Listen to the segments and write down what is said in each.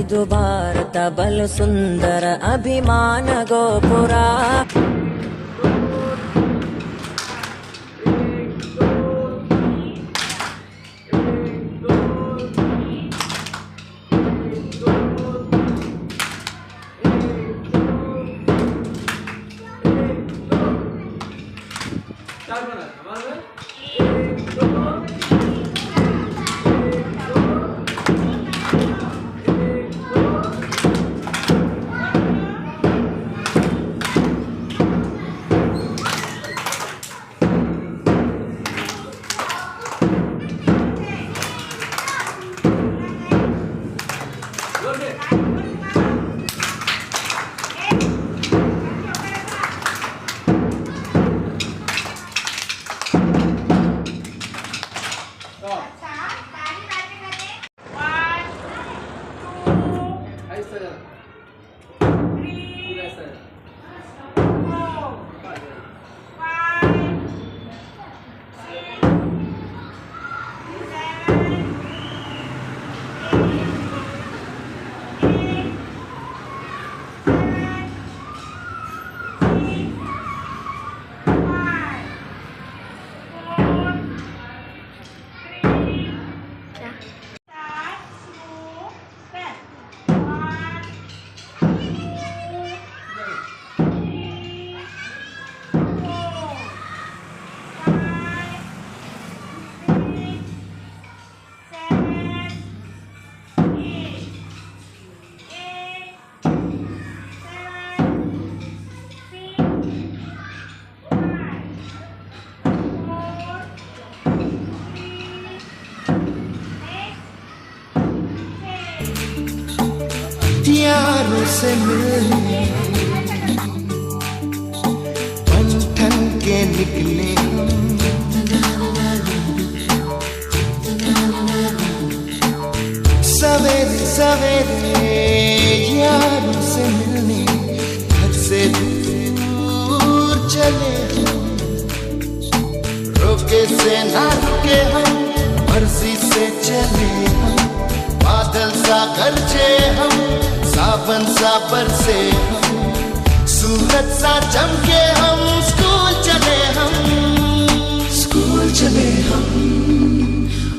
ಇದು ಭಾರತ ಬಲು ಸುಂದರ ಅಭಿಮಾನ ಗೋಪುರ. यारों से मिलने बंधन के निकले सवेरे सवेरे यारों से मिलने घर से दूर चले हम, रोके से ना रुके हम, मर्जी से चले हम, बादल सा गरजे हम, सावन सा बरसे हम, सूरज सा चमके हम, स्कूल चले हम, स्कूल चले हम,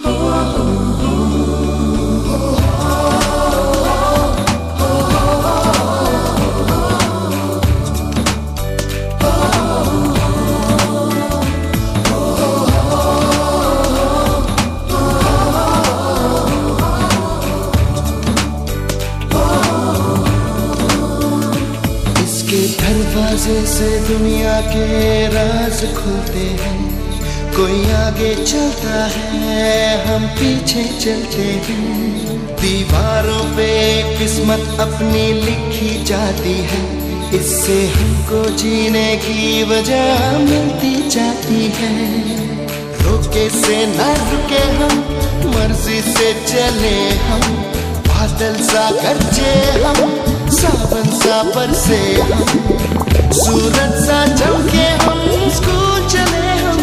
हो हो हो। दरवाजे से दुनिया के राज खुलते हैं, कोई आगे चलता है हम पीछे चलते हैं, दीवारों पे किस्मत अपनी लिखी जाती है, इससे हमको जीने की वजह मिलती जाती है, रोके से न रुके हम, मर्जी से चले हम, बादल सा गरजे हम, सावन सा बरसे हम, सूरज सा चमके हम, स्कूल चले हम,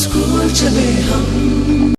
स्कूल चले हम।